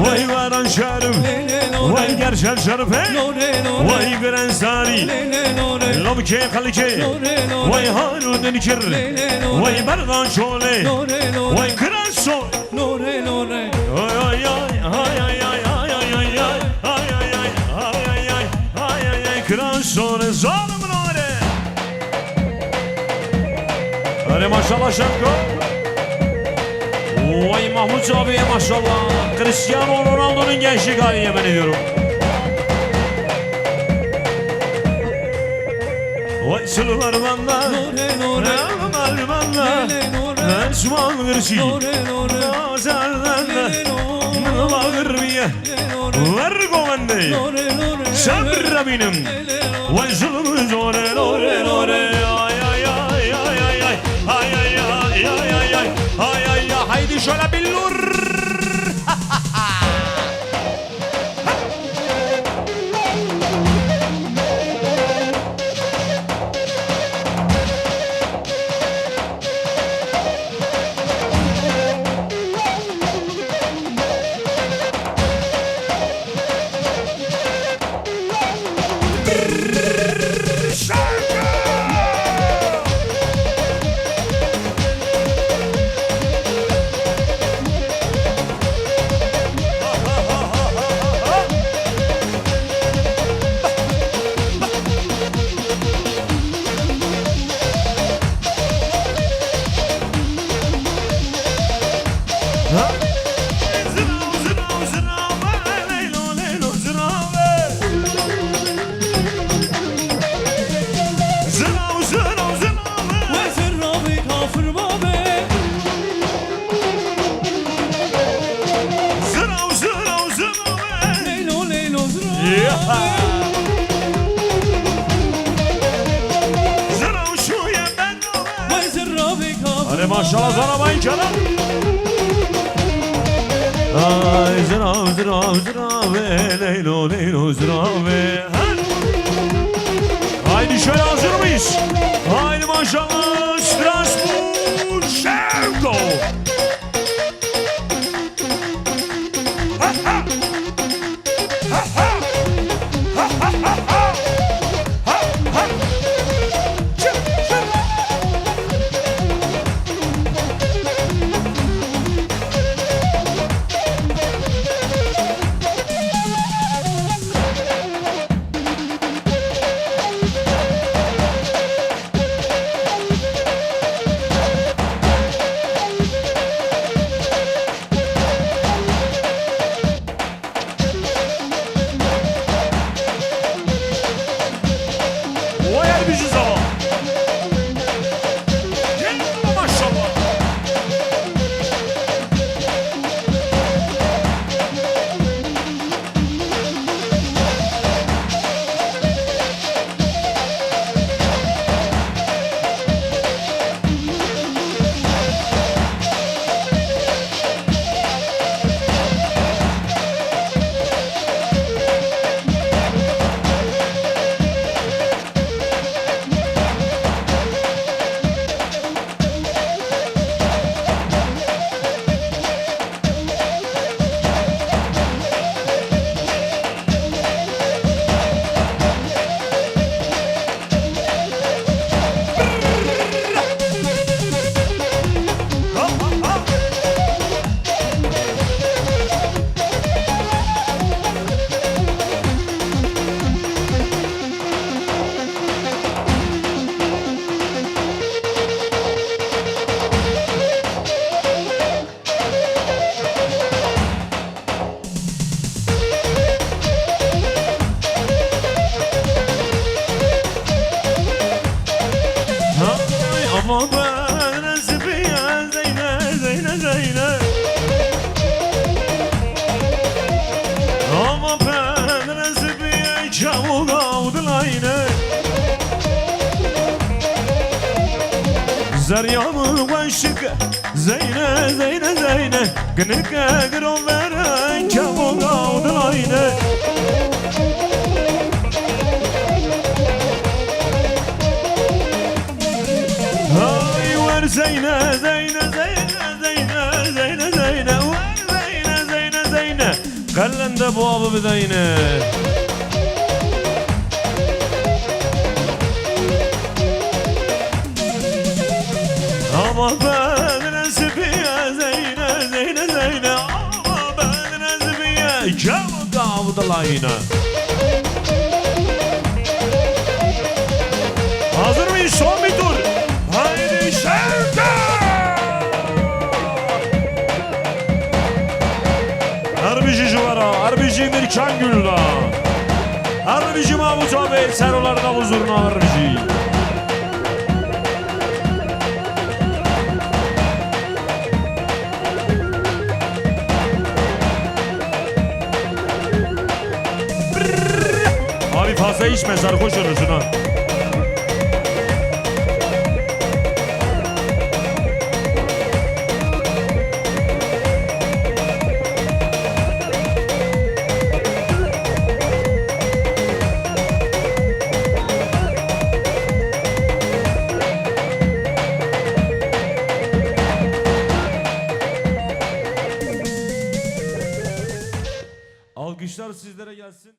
وای وران شرف وای گرشل شرفه وای گرنساری لبکه خلکه وای هارو دنکر وای برغان شوله وای کرنسو آی آی آی آی آی آی آی آی آی کرنسو زالم ناره öyle maşallah şarkı vay Mahmut abiye maşallah Cristiano Ronaldo'nun gençlik hali yemin ediyorum vay sılılar banda Nalımar banda Esman gırsi Nazardan Nalagır biye Vergo bende Sabra benim Vay zulüm zore lore lore Ay ay ay ay ay ay Ay ay ay ay ay ay Ay ay ay haydi şöyle billur Maşallah zarabayın canım. Ay zırav zırav zırav leylo leylo zırav. Haydi şöyle hazır mıyız? Haydi maşallah Strasbourg Şevko. Zaryamı başık Zeyne zeyne zeyne Gınıka gırım veren Kabuk aldın aynı Ay ver zeyne zeyne zeyne zeyne zeyne zeyne Ver zeyne zeyne yine. Kallende bu abi bir de yine. Ama ben nesibiye Zeyne Zeyne Zeyne. Ama ben nesibiye Kavga avdıla yine. Hazır mıyız? Son bir tur. Haydi şarkı. Harbici Juvara, Harbici Mirkan Gülda, Harbici Mahmut abi, sen onların huzuruna Harbici. Abi fazla içme, sarhoş olursun ha. Alkışlar sizlere gelsin.